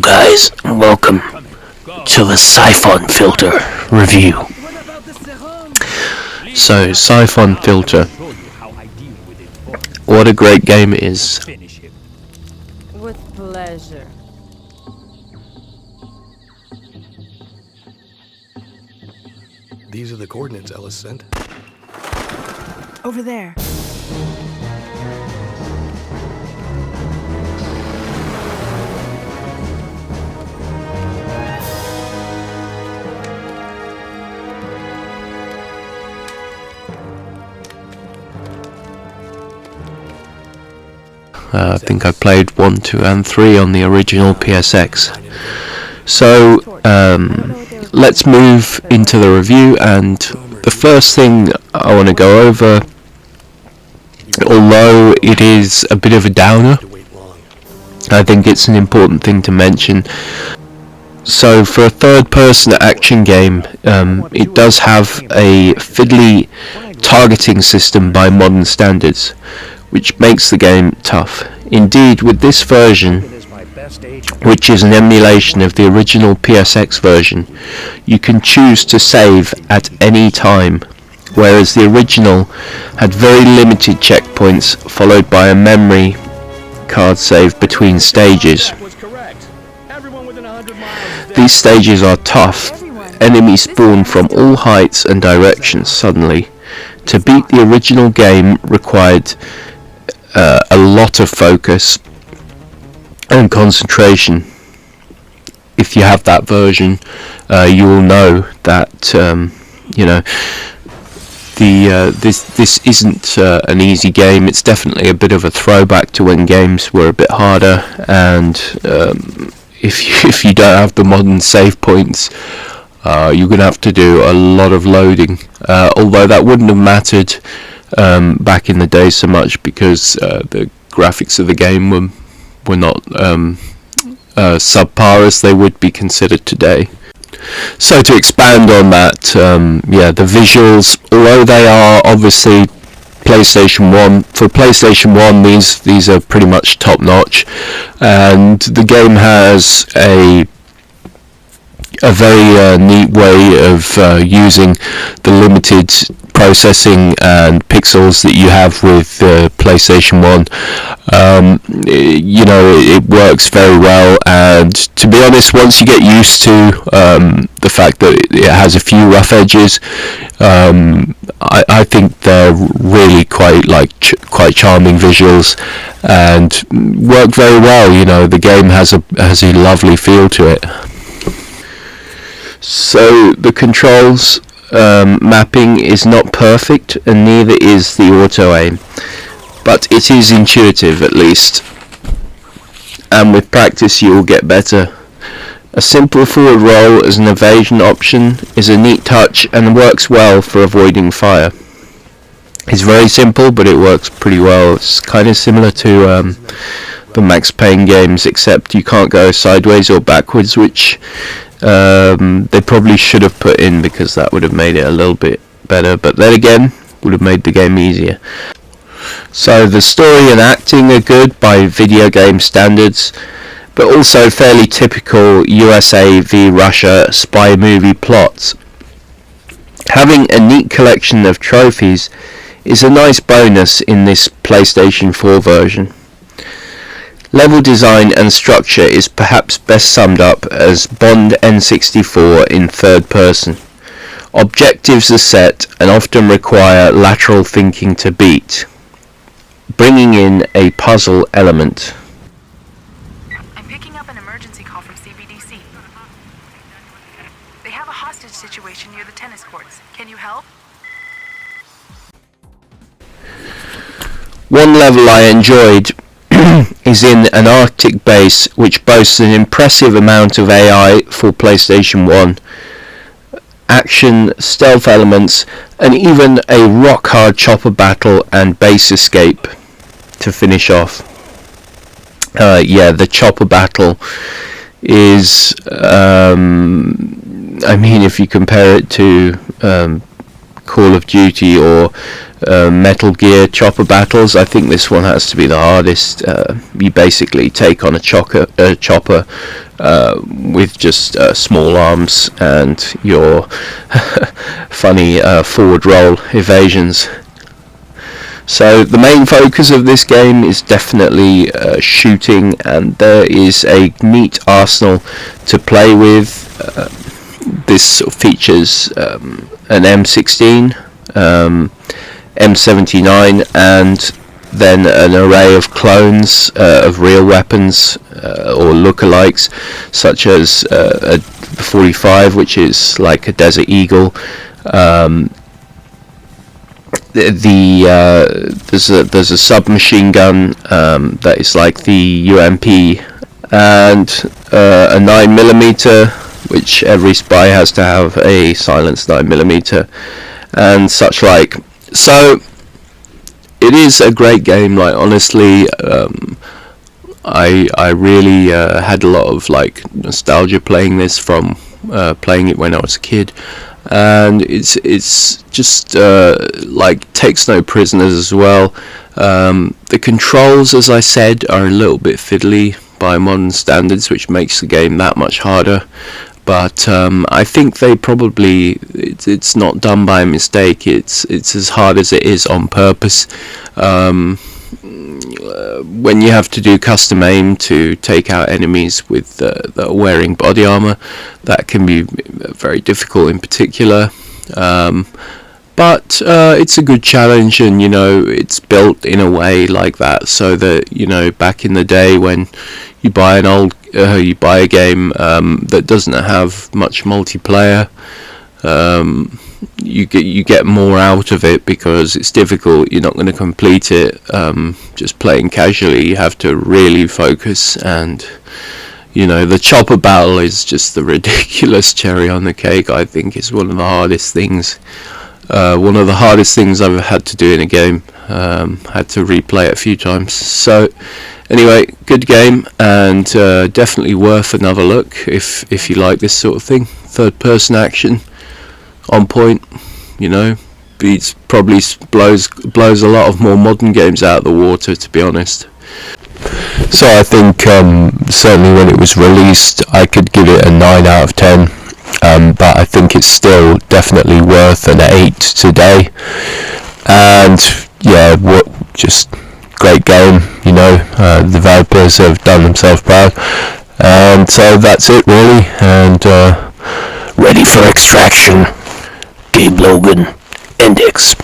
Hello guys, and welcome to the Syphon filter review. So, Syphon filter, what a great game it is. With pleasure. These are the coordinates Ellis sent. Over there. I think I played 1, 2 and 3 on the original PSX. So let's move into the review, and the first thing I want to go over, although it is a bit of a downer, I think it's an important thing to mention. So for a third-person action game, it does have a fiddly targeting system by modern standards, which makes the game tough. Indeed, with this version, which is an emulation of the original PSX version, you can choose to save at any time, whereas the original had very limited checkpoints followed by a memory card save between stages. These stages are tough. Enemies spawn from all heights and directions suddenly. To beat the original game required a lot of focus and concentration. If you have that version, you will know that this isn't an easy game. It's definitely a bit of a throwback to when games were a bit harder, and if you don't have the modern save points, you're going to have to do a lot of loading, although that wouldn't have mattered back in the day so much, because the graphics of the game were not subpar as they would be considered today. So to expand on that, the visuals, although they are obviously PlayStation 1, for PlayStation 1 these are pretty much top notch, and the game has a very neat way of using the limited processing and pixels that you have with PlayStation 1. It works very well, and to be honest, once you get used to the fact that it has a few rough edges, I think they're really quite charming visuals and work very well. The game has a lovely feel to it. So the controls mapping is not perfect, and neither is the auto aim, but it is intuitive at least, and with practice you will get better. A simple forward roll as an evasion option is a neat touch and works well for avoiding fire. It's very simple, but it works pretty well. It's kind of similar to the Max Payne games, except you can't go sideways or backwards, which they probably should have put in, because that would have made it a little bit better, but then again would have made the game easier. So the story and acting are good by video game standards, but also fairly typical USA v Russia spy movie plots. Having a neat collection of trophies is a nice bonus in this PlayStation 4 version. Level design and structure is perhaps best summed up as Bond N64 in third person. Objectives are set and often require lateral thinking to beat, bringing in a puzzle element. I'm picking up an emergency call from CBDC. They have a hostage situation near the tennis courts. Can you help? One level I enjoyed is in an Arctic base which boasts an impressive amount of AI for PlayStation 1, action, stealth elements, and even a rock-hard chopper battle and base escape to finish off. The chopper battle is, if you compare it to Call of Duty or Metal Gear chopper battles, I think this one has to be the hardest. You basically take on a chopper with just small arms and your funny forward roll evasions. So the main focus of this game is definitely shooting, and there is a neat arsenal to play with. This sort of features an M16, M79, and then an array of clones of real weapons or lookalikes, such as a 45, which is like a Desert Eagle. There's a submachine gun that is like the UMP, and a 9mm, which every spy has to have a silenced 9mm, and such like. So it is a great game. Like, honestly, I really had a lot of like nostalgia playing this from playing it when I was a kid, and it's just like takes no prisoners as well. The controls, as I said, are a little bit fiddly by modern standards, which makes the game that much harder. But I think they probably it's not done by mistake. It's as hard as it is on purpose. When you have to do custom aim to take out enemies with that are wearing body armor, that can be very difficult in particular. But it's a good challenge, and it's built in a way like that so that back in the day when you buy a game that doesn't have much multiplayer, you get more out of it because it's difficult. You're not going to complete it just playing casually. You have to really focus, and the chopper battle is just the ridiculous cherry on the cake. I think it's one of the hardest things I've had to do in a game. Had to replay it a few times. So anyway, good game, and definitely worth another look if you like this sort of thing. Third person action, on point. Beats probably blows a lot of more modern games out of the water, to be honest. So I think certainly when it was released, I could give it a 9 out of 10. But I think it's still definitely worth an 8 today. And yeah, just great game. The developers have done themselves proud. And so that's it really. And ready for extraction. Gabe Logan, Index.